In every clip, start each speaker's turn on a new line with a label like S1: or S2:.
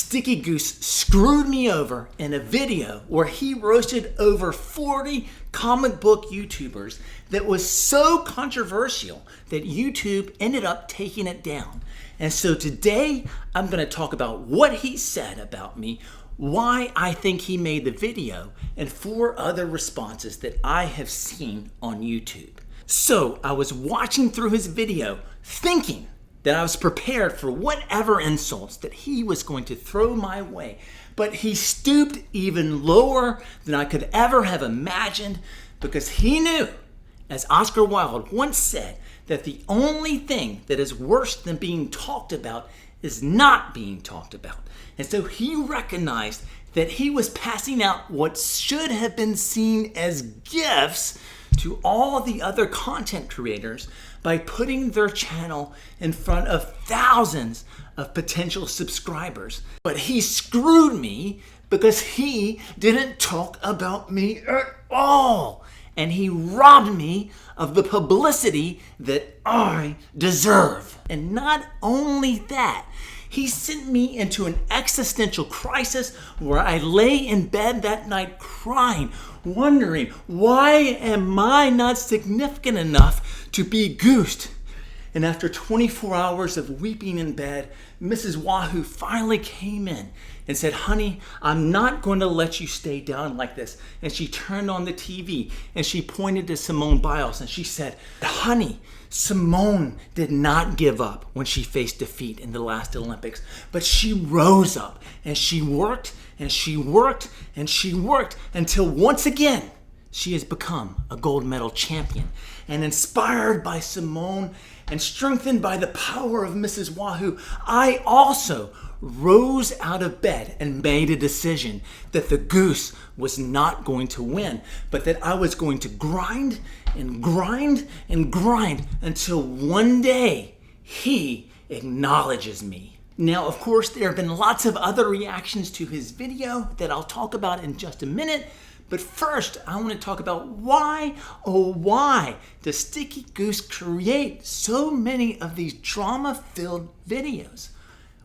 S1: Stickygoose screwed me over in a video where he roasted over 40 comic book YouTubers that was so controversial that YouTube ended up taking it down. And so today I'm going to talk about what he said about me, why I think he made the video, and 4 other responses that I have seen on YouTube. So I was watching through his video thinking that I was prepared for whatever insults that he was going to throw my way. But he stooped even lower than I could ever have imagined, because he knew, as Oscar Wilde once said, that the only thing that is worse than being talked about is not being talked about. And so he recognized that he was passing out what should have been seen as gifts to all the other content creators by putting their channel in front of thousands of potential subscribers. But he screwed me because he didn't talk about me at all. And he robbed me of the publicity that I deserve. And not only that, he sent me into an existential crisis where I lay in bed that night crying, wondering, why am I not significant enough to be goosed? And after 24 hours of weeping in bed, Mrs. Wahoo finally came in and said, "Honey, I'm not going to let you stay down like this." And she turned on the TV and she pointed to Simone Biles and she said, "Honey, Simone did not give up when she faced defeat in the last Olympics, but she rose up and she worked and she worked and she worked until once again she has become a gold medal champion." And inspired by Simone and strengthened by the power of Mrs. Wahoo, I also rose out of bed and made a decision that the goose was not going to win, but that I was going to grind and grind and grind until one day he acknowledges me. Now, of course, there have been lots of other reactions to his video that I'll talk about in just a minute. But first, I want to talk about why does Stickygoose create so many of these drama-filled videos?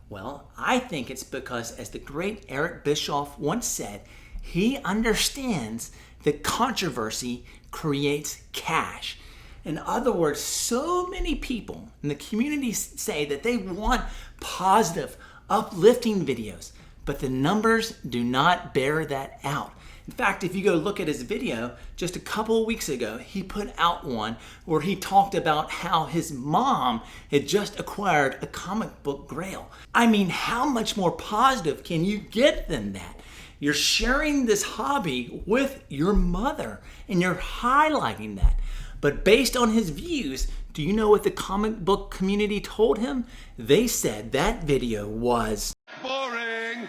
S1: Well, I think it's because, as the great Eric Bischoff once said, he understands that controversy creates cash. In other words, so many people in the community say that they want positive, uplifting videos, but the numbers do not bear that out. In fact, if you go look at his video, just a couple of weeks ago, he put out one where he talked about how his mom had just acquired a comic book grail. I mean, how much more positive can you get than that? You're sharing this hobby with your mother and you're highlighting that. But based on his views, do you know what the comic book community told him? They said that video was boring,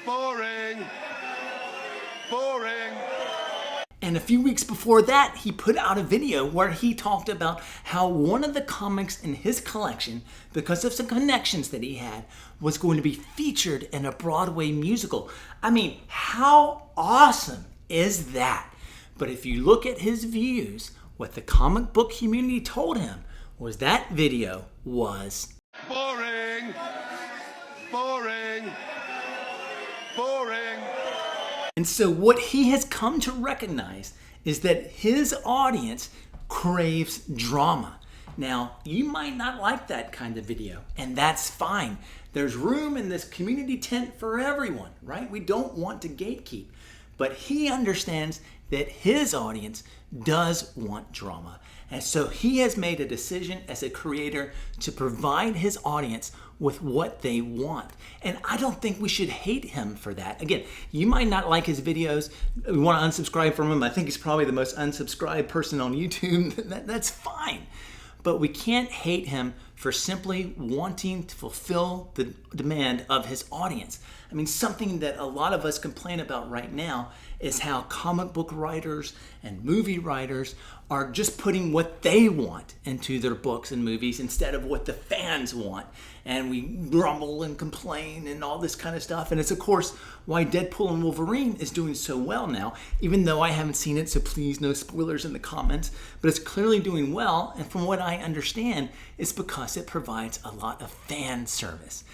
S1: boring, boring. And a few weeks before that, he put out a video where he talked about how one of the comics in his collection, because of some connections that he had, was going to be featured in a Broadway musical. I mean, how awesome is that? But if you look at his views, what the comic book community told him was that video was boring, boring, boring. And so what he has come to recognize is that his audience craves drama. Now, you might not like that kind of video, and that's fine. There's room in this community tent for everyone, right? We don't want to gatekeep. But he understands that his audience does want drama. And so he has made a decision as a creator to provide his audience with what they want. And I don't think we should hate him for that. Again, you might not like his videos. We want to unsubscribe from him. I think he's probably the most unsubscribed person on YouTube. That's fine. But we can't hate him for simply wanting to fulfill the demand of his audience. I mean, something that a lot of us complain about right now is how comic book writers and movie writers are just putting what they want into their books and movies instead of what the fans want. And we grumble and complain and all this kind of stuff. And it's, of course, why Deadpool and Wolverine is doing so well now, even though I haven't seen it, so please no spoilers in the comments. But it's clearly doing well, and from what I understand, it's because it provides a lot of fan service.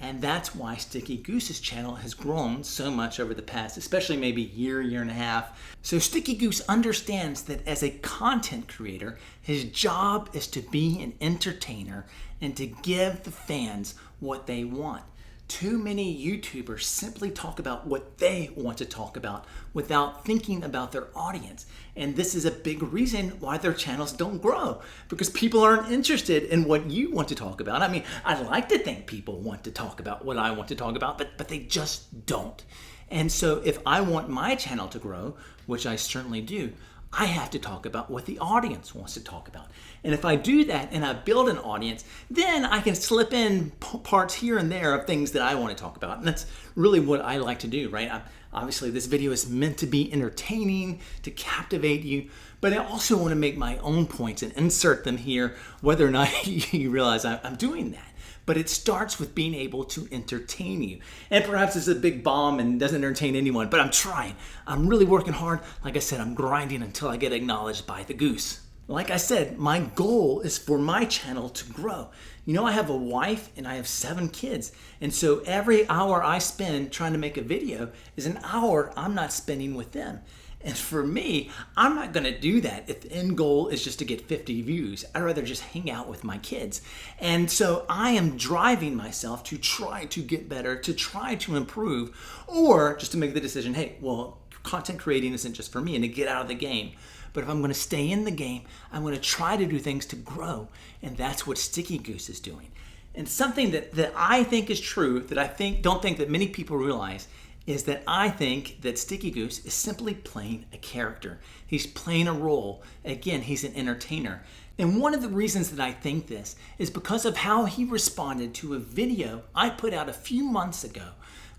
S1: And that's why Sticky Goose's channel has grown so much over the past, especially maybe year and a half. So Sticky Goose understands that as a content creator, his job is to be an entertainer and to give the fans what they want. Too many YouTubers simply talk about what they want to talk about without thinking about their audience. And this is a big reason why their channels don't grow, because people aren't interested in what you want to talk about. I mean, I'd like to think people want to talk about what I want to talk about, but they just don't. And so if I want my channel to grow, which I certainly do, I have to talk about what the audience wants to talk about. And if I do that and I build an audience, then I can slip in parts here and there of things that I want to talk about. And that's really what I like to do, right? Obviously, this video is meant to be entertaining, to captivate you, but I also want to make my own points and insert them here, whether or not you realize I'm doing that. But it starts with being able to entertain you. And perhaps it's a big bomb and doesn't entertain anyone, but I'm trying. I'm really working hard. Like I said, I'm grinding until I get acknowledged by the goose. Like I said, my goal is for my channel to grow. You know, I have a wife and I have 7 kids. And so every hour I spend trying to make a video is an hour I'm not spending with them. And for me, I'm not going to do that if the end goal is just to get 50 views. I'd rather just hang out with my kids. And so I am driving myself to try to get better, to try to improve, or just to make the decision, hey, well, content creating isn't just for me and to get out of the game. But if I'm going to stay in the game, I'm going to try to do things to grow. And that's what Sticky Goose is doing. And something that I think is true, that I don't think that many people realize, is that I think that Sticky Goose is simply playing a character. He's playing a role. Again, he's an entertainer. And one of the reasons that I think this is because of how he responded to a video I put out a few months ago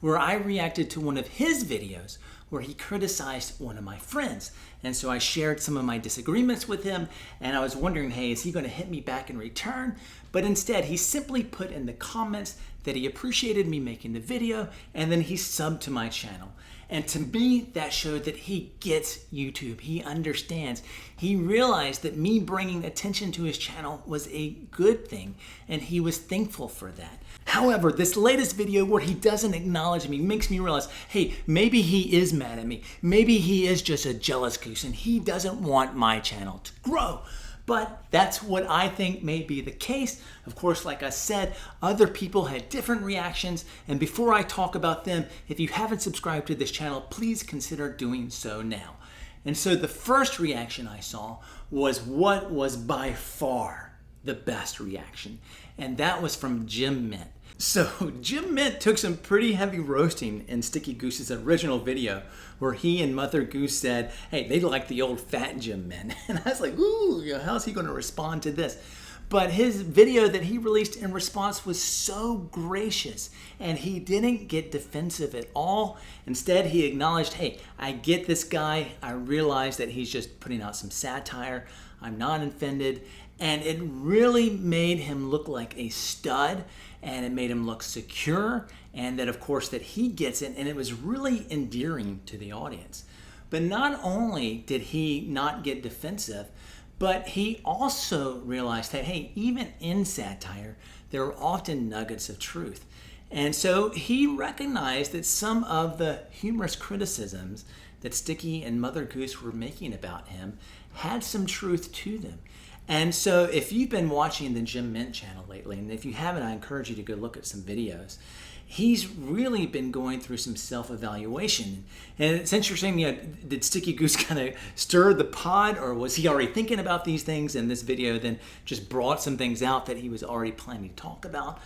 S1: where I reacted to one of his videos where he criticized one of my friends. And so I shared some of my disagreements with him, and I was wondering, hey, is he going to hit me back in return? But instead, he simply put in the comments that he appreciated me making the video, and then he subbed to my channel. And to me, that showed that he gets YouTube. He understands. He realized that me bringing attention to his channel was a good thing, and he was thankful for that. However, this latest video where he doesn't acknowledge me makes me realize, hey, maybe he is mad at me. Maybe he is just a jealous goose, and he doesn't want my channel to grow. But that's what I think may be the case. Of course, like I said, other people had different reactions. And before I talk about them, if you haven't subscribed to this channel, please consider doing so now. And so the first reaction I saw was what was by far the best reaction. And that was from Jim Mint. So Jim Mint took some pretty heavy roasting in Sticky Goose's original video where he and Mother Goose said, hey, they like the old fat Jim Mint. And I was like, ooh, how's he going to respond to this? But his video that he released in response was so gracious, and he didn't get defensive at all. Instead, he acknowledged, hey, I get this guy. I realize that he's just putting out some satire. I'm not offended. And it really made him look like a stud, and it made him look secure, and that, of course, that he gets it, and it was really endearing to the audience. But not only did he not get defensive, but he also realized that, hey, even in satire, there are often nuggets of truth. And so he recognized that some of the humorous criticisms that Sticky and Mother Goose were making about him had some truth to them. And so if you've been watching the Jim Mint channel lately, and if you haven't, I encourage you to go look at some videos. He's really been going through some self-evaluation. And it's interesting, did Sticky Goose kind of stir the pot, or was he already thinking about these things, and this video then just brought some things out that he was already planning to talk about?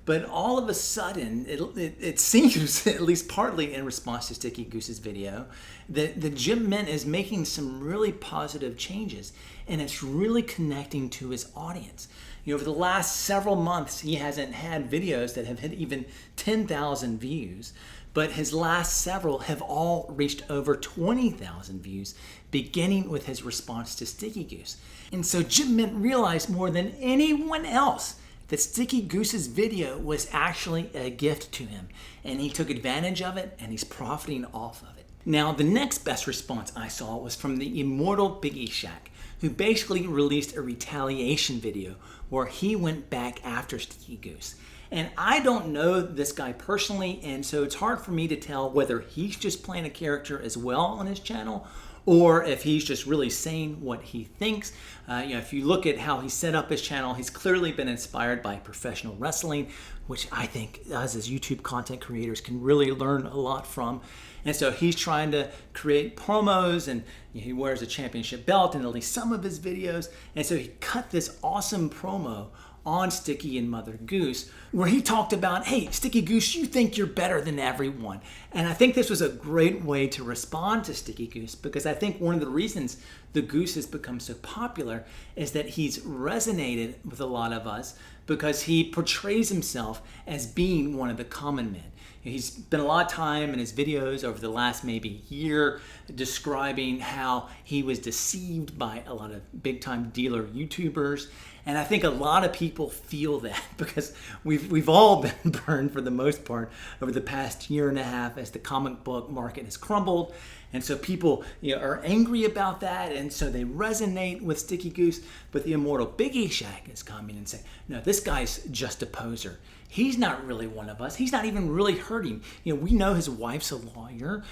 S1: But all of a sudden, it seems, at least partly in response to Sticky Goose's video, that the Jim Mint is making some really positive changes, and it's really connecting to his audience. Over the last several months, he hasn't had videos that have hit even 10,000 views, but his last several have all reached over 20,000 views, beginning with his response to Sticky Goose. And so Jim Mint realized more than anyone else that Sticky Goose's video was actually a gift to him, and he took advantage of it, and he's profiting off of it. Now, the next best response I saw was from the immortal Biggie Shack, who basically released a retaliation video where he went back after Sticky Goose. And I don't know this guy personally, and so it's hard for me to tell whether he's just playing a character as well on his channel, or if he's just really saying what he thinks. If you look at how he set up his channel, he's clearly been inspired by professional wrestling, which I think us as YouTube content creators can really learn a lot from. And so he's trying to create promos, and he wears a championship belt in at least some of his videos. And so he cut this awesome promo on Sticky and Mother Goose, where he talked about, hey, Sticky Goose, you think you're better than everyone. And I think this was a great way to respond to Sticky Goose, because I think one of the reasons the Goose has become so popular is that he's resonated with a lot of us because he portrays himself as being one of the common men. He's spent a lot of time in his videos over the last maybe year describing how he was deceived by a lot of big-time dealer YouTubers. And I think a lot of people feel that because we've all been burned for the most part over the past year and a half as the comic book market has crumbled. And so people are angry about that, and so they resonate with Sticky Goose. But the immortal Biggie Shack is coming and saying, no, this guy's just a poser. He's not really one of us. He's not even really hurting. We know his wife's a lawyer.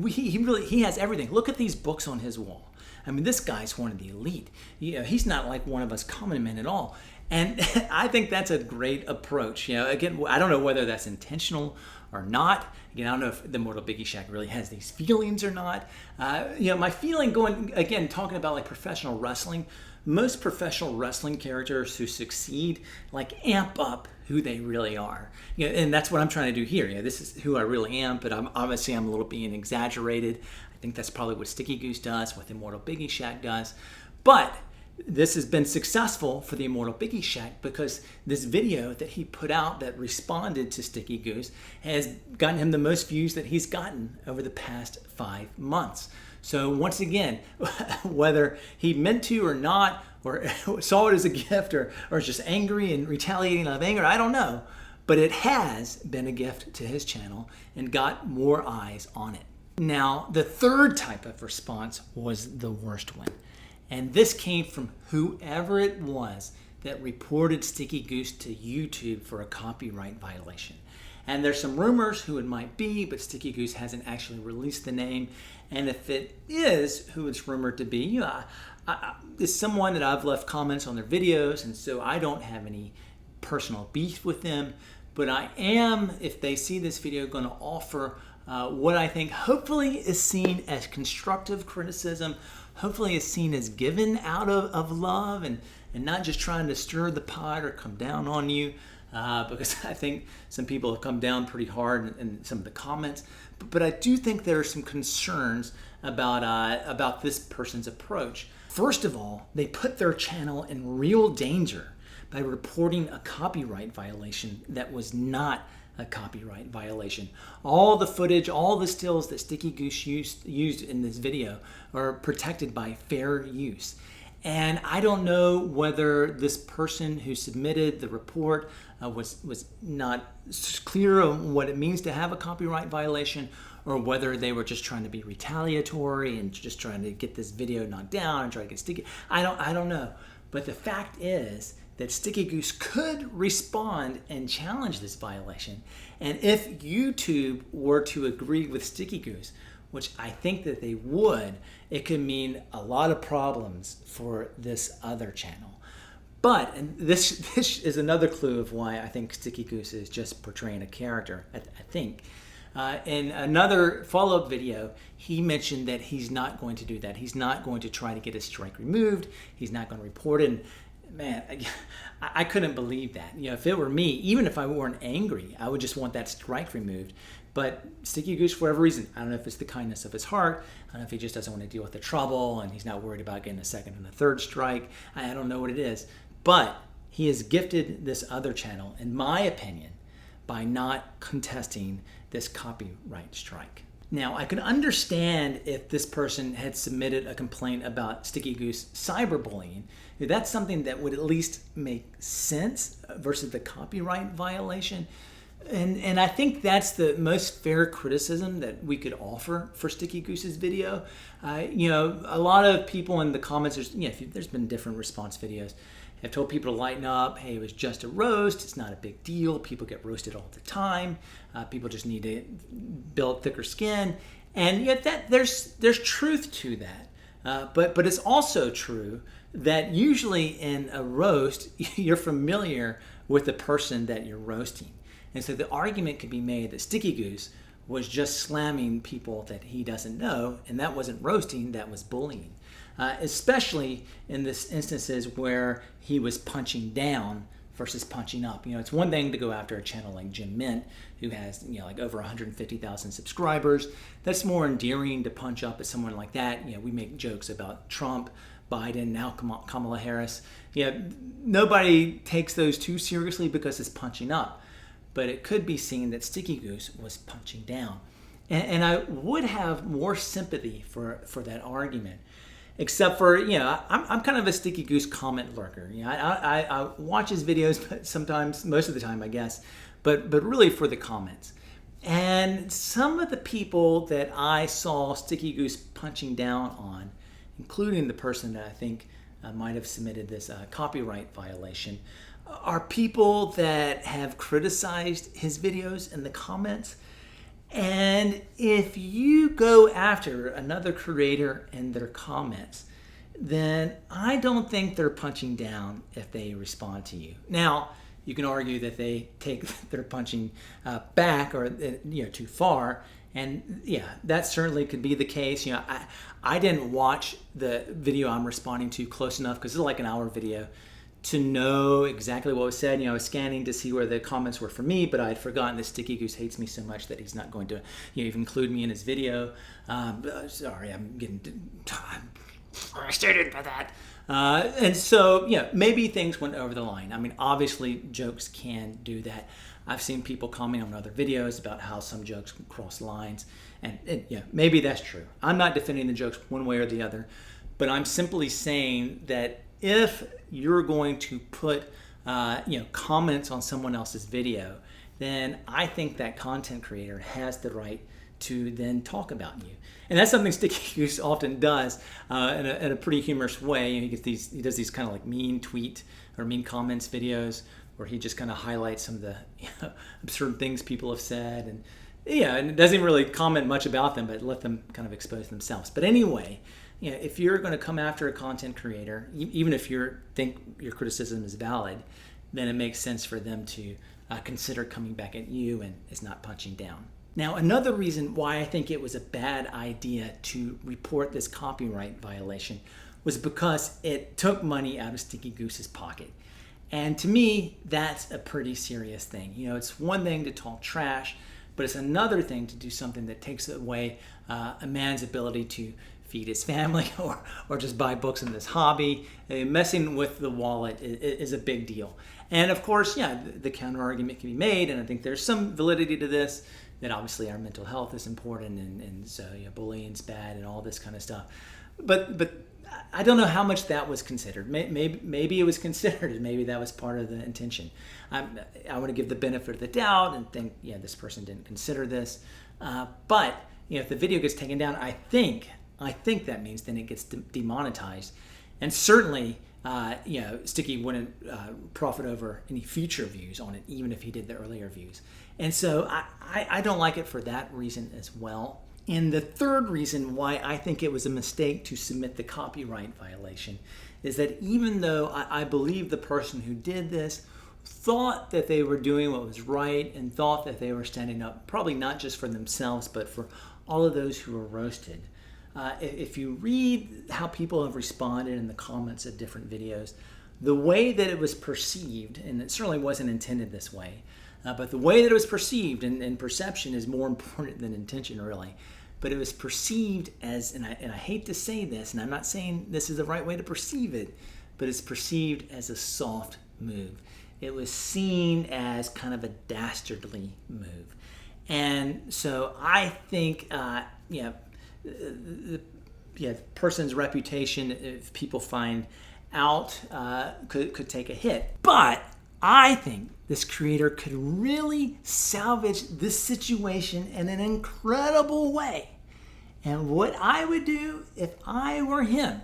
S1: He has everything. Look at these books on his wall. I mean, this guy's one of the elite. He's not like one of us common men at all. And I think that's a great approach. Again, I don't know whether that's intentional or not. Again, I don't know if the Immortal Biggie Shack really has these feelings or not. My feeling talking about like professional wrestling, most professional wrestling characters who succeed amp up who they really are. And that's what I'm trying to do here. This is who I really am, but I'm a little being exaggerated. I think that's probably what Sticky Goose does, what the Immortal Biggie Shack does. But this has been successful for the Immortal Biggie Shack because this video that he put out that responded to Sticky Goose has gotten him the most views that he's gotten over the past 5 months. So once again, whether he meant to or not, or saw it as a gift, or is just angry and retaliating out of anger, I don't know. But it has been a gift to his channel and got more eyes on it. Now, the third type of response was the worst one. And this came from whoever it was that reported Sticky Goose to YouTube for a copyright violation. And there's some rumors who it might be, but Sticky Goose hasn't actually released the name. And if it is who it's rumored to be, it's someone that I've left comments on their videos, and so I don't have any personal beef with them. But I am, if they see this video, going to offer what I think hopefully is seen as constructive criticism, hopefully is seen as given out of love and not just trying to stir the pot or come down on you, because I think some people have come down pretty hard in some of the comments. But I do think there are some concerns about this person's approach. First of all, they put their channel in real danger by reporting a copyright violation that was not a copyright violation. All the footage, all the stills that Sticky Goose used in this video are protected by fair use. And I don't know whether this person who submitted the report was not clear on what it means to have a copyright violation, or whether they were just trying to be retaliatory and just trying to get this video knocked down and try to get Sticky. I don't know. But the fact is that Sticky Goose could respond and challenge this violation. And if YouTube were to agree with Sticky Goose, which I think that they would, it could mean a lot of problems for this other channel. But, and this is another clue of why I think Sticky Goose is just portraying a character, I think. In another follow-up video, he mentioned that he's not going to do that. He's not going to try to get his strike removed. He's not going to report it. And man, I couldn't believe that. If it were me, even if I weren't angry, I would just want that strike removed. But Sticky Goose, for whatever reason, I don't know if it's the kindness of his heart, I don't know if he just doesn't want to deal with the trouble and he's not worried about getting a second and a third strike. I don't know what it is. But he has gifted this other channel, in my opinion, by not contesting this copyright strike. Now, I can understand if this person had submitted a complaint about Sticky Goose cyberbullying. That's something that would at least make sense versus the copyright violation. And I think that's the most fair criticism that we could offer for Sticky Goose's video. A lot of people in the comments, there's been different response videos, have told people to lighten up. Hey, it was just a roast. It's not a big deal. People get roasted all the time. People just need to build thicker skin. And yet there's truth to that. But it's also true that usually in a roast, you're familiar with the person that you're roasting. And so the argument could be made that Sticky Goose was just slamming people that he doesn't know, and that wasn't roasting, that was bullying. Especially in this instances where he was punching down versus punching up. It's one thing to go after a channel like Jim Mint, who has like over 150,000 subscribers. That's more endearing to punch up at someone like that. We make jokes about Trump, Biden, now Kamala Harris. Nobody takes those too seriously because it's punching up. But it could be seen that Sticky Goose was punching down. And I would have more sympathy for that argument. Except for, I'm kind of a Sticky Goose comment lurker. I watch his videos, but sometimes, most of the time, I guess, but really for the comments. And some of the people that I saw Sticky Goose punching down on, including the person that I think might have submitted this copyright violation, are people that have criticized his videos in the comments. And if you go after another creator in their comments, then I don't think they're punching down if they respond to you. Now, you can argue that they take their punching back or too far, and yeah, that certainly could be the case. I didn't watch the video I'm responding to close enough because it's like an hour video to know exactly what was said. I was scanning to see where the comments were for me, but I had forgotten that Sticky Goose hates me so much that he's not going to even include me in his video. Sorry, I'm getting frustrated by that. And so, maybe things went over the line. I mean, obviously, jokes can do that. I've seen people comment on other videos about how some jokes cross lines, and maybe that's true. I'm not defending the jokes one way or the other, but I'm simply saying that if you're going to put comments on someone else's video, then I think that content creator has the right to then talk about you. And that's something Sticky Goose often does in a pretty humorous way. He does these kind of like mean tweet or mean comments videos where he just kind of highlights some of the absurd things people have said, and it doesn't really comment much about them, but let them kind of expose themselves. But anyway, if you're going to come after a content creator, even if you think your criticism is valid, then it makes sense for them to consider coming back at you and is not punching down. Now, another reason why I think it was a bad idea to report this copyright violation was because it took money out of Sticky Goose's pocket. And to me, that's a pretty serious thing. It's one thing to talk trash, but it's another thing to do something that takes away a man's ability to feed his family or just buy books in this hobby. Messing with the wallet is a big deal. And of course, the counter argument can be made, and I think there's some validity to this, that obviously our mental health is important, and so bullying's bad and all this kind of stuff. But I don't know how much that was considered. Maybe it was considered, and maybe that was part of the intention. I want to give the benefit of the doubt and think, this person didn't consider this. But if the video gets taken down, I think that means then it gets demonetized, and certainly Sticky wouldn't profit over any future views on it, even if he did the earlier views. And so I don't like it for that reason as well. And the third reason why I think it was a mistake to submit the copyright violation is that even though I believe the person who did this thought that they were doing what was right and thought that they were standing up, probably not just for themselves, but for all of those who were roasted. If you read how people have responded in the comments of different videos, the way that it was perceived, and it certainly wasn't intended this way, but the way that it was perceived, and perception is more important than intention really, but it was perceived as, and I hate to say this, and I'm not saying this is the right way to perceive it, but it's perceived as a soft move. It was seen as kind of a dastardly move. And so I think, the person's reputation, if people find out, could take a hit. But I think this creator could really salvage this situation in an incredible way. And what I would do if I were him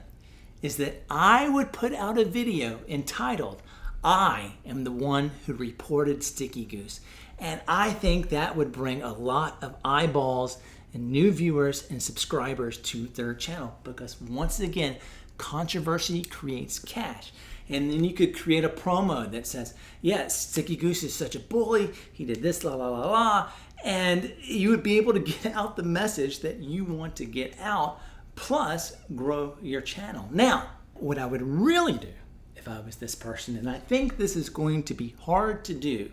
S1: is that I would put out a video entitled, "I am the one who reported Sticky Goose." And I think that would bring a lot of eyeballs and new viewers and subscribers to their channel, because once again, controversy creates cash. And then you could create a promo that says, yes, Sticky Goose is such a bully, he did this, la la la la, and you would be able to get out the message that you want to get out, plus grow your channel. Now, what I would really do if I was this person, and I think this is going to be hard to do,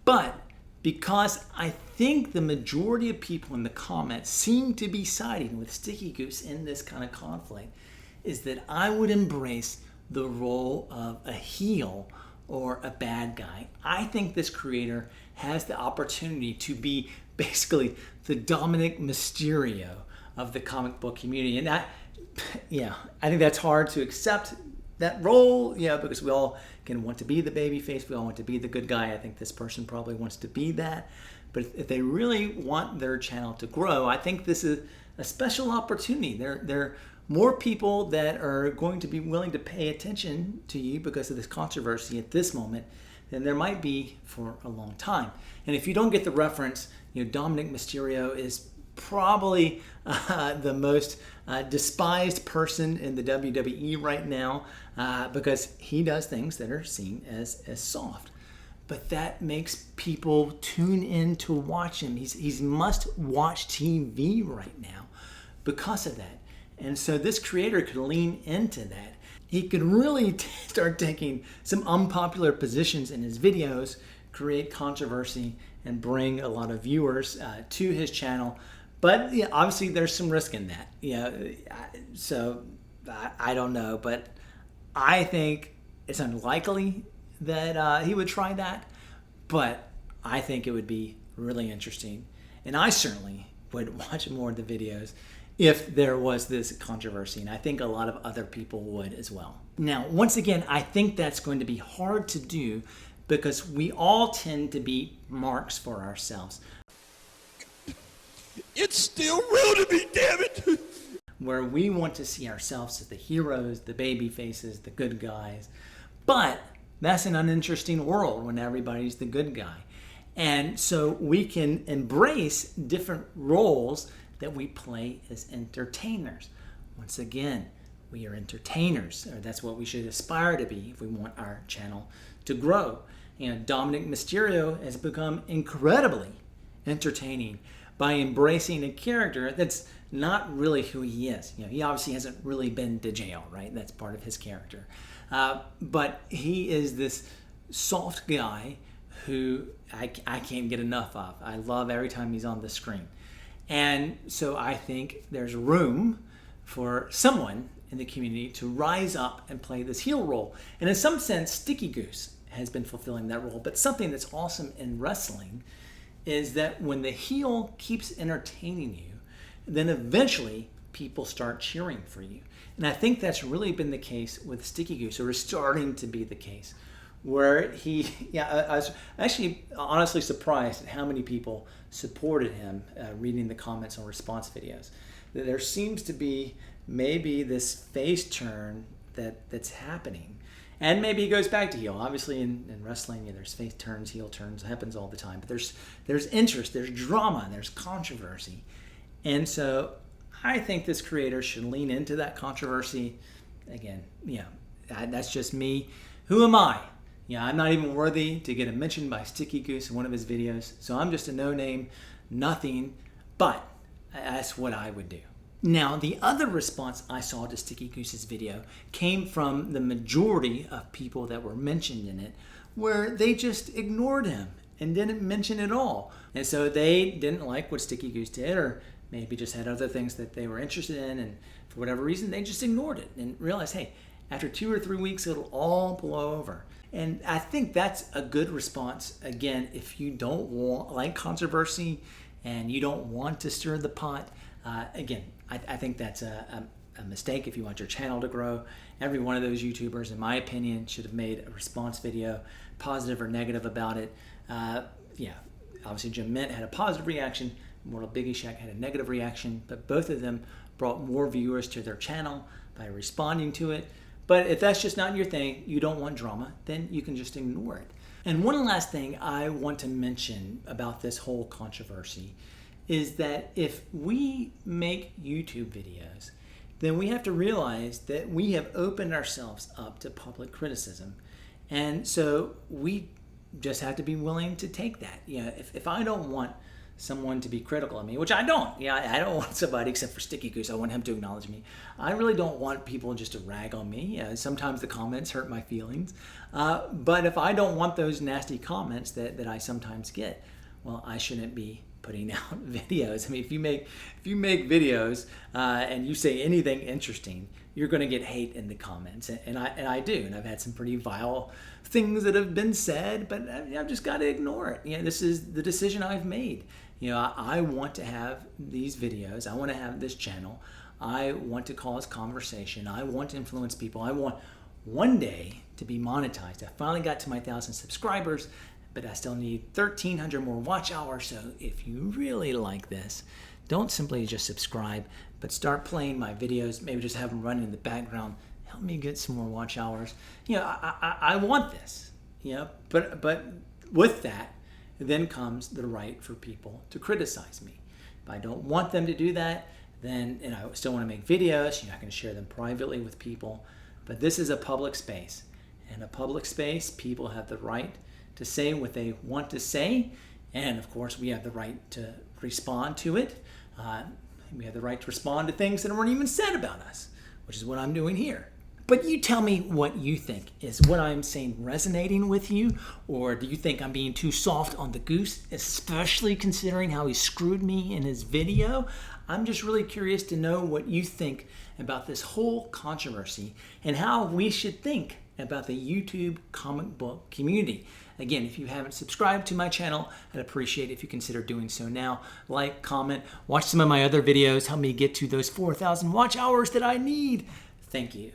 S1: but because I think the majority of people in the comments seem to be siding with Sticky Goose in this kind of conflict, is that I would embrace the role of a heel or a bad guy. I think this creator has the opportunity to be basically the Dominic Mysterio of the comic book community. And I think that's hard to accept that role, because we all can want to be the baby face, we all want to be the good guy. I think this person probably wants to be that. But if they really want their channel to grow, I think this is a special opportunity. There are more people that are going to be willing to pay attention to you because of this controversy at this moment than there might be for a long time. And if you don't get the reference, Dominic Mysterio is probably the most despised person in the WWE right now, because he does things that are seen as soft. But that makes people tune in to watch him. He's must-watch TV right now because of that. And so this creator could lean into that. He could really start taking some unpopular positions in his videos, create controversy, and bring a lot of viewers to his channel. But obviously there's some risk in that. So I don't know, but I think it's unlikely that he would try that. But I think it would be really interesting. And I certainly would watch more of the videos if there was this controversy, and I think a lot of other people would as well. Now, once again, I think that's going to be hard to do because we all tend to be marks for ourselves.
S2: It's still real to me, damn it!
S1: Where we want to see ourselves as the heroes, the baby faces, the good guys. But that's an uninteresting world when everybody's the good guy. And so we can embrace different roles that we play as entertainers. Once again, we are entertainers, or that's what we should aspire to be if we want our channel to grow. Dominic Mysterio has become incredibly entertaining by embracing a character that's not really who he is. He obviously hasn't really been to jail, right? That's part of his character. But he is this soft guy who I can't get enough of. I love every time he's on the screen. And so I think there's room for someone in the community to rise up and play this heel role. And in some sense, Sticky Goose has been fulfilling that role. But something that's awesome in wrestling is that when the heel keeps entertaining you, then eventually people start cheering for you. And I think that's really been the case with Sticky Goose, or is starting to be the case, where I was actually honestly surprised at how many people supported him reading the comments on response videos. There seems to be maybe this face turn that's happening. And maybe he goes back to heel. Obviously in wrestling, there's face turns, heel turns, it happens all the time. But there's interest, there's drama, there's controversy. And so I think this creator should lean into that controversy. Again, that's just me. Who am I? I'm not even worthy to get a mention by Sticky Goose in one of his videos. So I'm just a no-name, nothing, but that's what I would do. Now, the other response I saw to Sticky Goose's video came from the majority of people that were mentioned in it, where they just ignored him and didn't mention it all. And so they didn't like what Sticky Goose did, or maybe just had other things that they were interested in, and for whatever reason, they just ignored it and realized, hey, after 2 or 3 weeks, it'll all blow over. And I think that's a good response. Again, if you don't like controversy and you don't want to stir the pot, again, I think that's a mistake if you want your channel to grow. Every one of those YouTubers, in my opinion, should have made a response video, positive or negative about it. Obviously Jim Mint had a positive reaction, Mortal Biggie Shack had a negative reaction, but both of them brought more viewers to their channel by responding to it. But if that's just not your thing, you don't want drama, then you can just ignore it. And one last thing I want to mention about this whole controversy is that if we make YouTube videos, then we have to realize that we have opened ourselves up to public criticism. And so we just have to be willing to take that. If I don't want someone to be critical of me, which I don't. I don't want somebody, except for Stickygoose, I want him to acknowledge me. I really don't want people just to rag on me. Sometimes the comments hurt my feelings. But if I don't want those nasty comments that I sometimes get, well, I shouldn't be putting out videos. I mean, if you make videos and you say anything interesting, you're going to get hate in the comments, and I do, and I've had some pretty vile things that have been said, but I've just got to ignore it. This is the decision I've made. I want to have these videos. I want to have this channel. I want to cause conversation. I want to influence people. I want one day to be monetized. I finally got to my 1,000 subscribers, but I still need 1,300 more watch hours. So if you really like this, don't simply just subscribe, but start playing my videos. Maybe just have them running in the background. Help me get some more watch hours. I want this. But with that, then comes the right for people to criticize me. If I don't want them to do that, then I still want to make videos. I can share them privately with people. But this is a public space. In a public space, people have the right to say what they want to say. And of course, we have the right to respond to it. We have the right to respond to things that weren't even said about us, which is what I'm doing here. But you tell me what you think. Is what I'm saying resonating with you? Or do you think I'm being too soft on the goose, especially considering how he screwed me in his video? I'm just really curious to know what you think about this whole controversy and how we should think about the YouTube comic book community. Again, if you haven't subscribed to my channel, I'd appreciate it if you consider doing so now. Like, comment, watch some of my other videos, help me get to those 4,000 watch hours that I need. Thank you.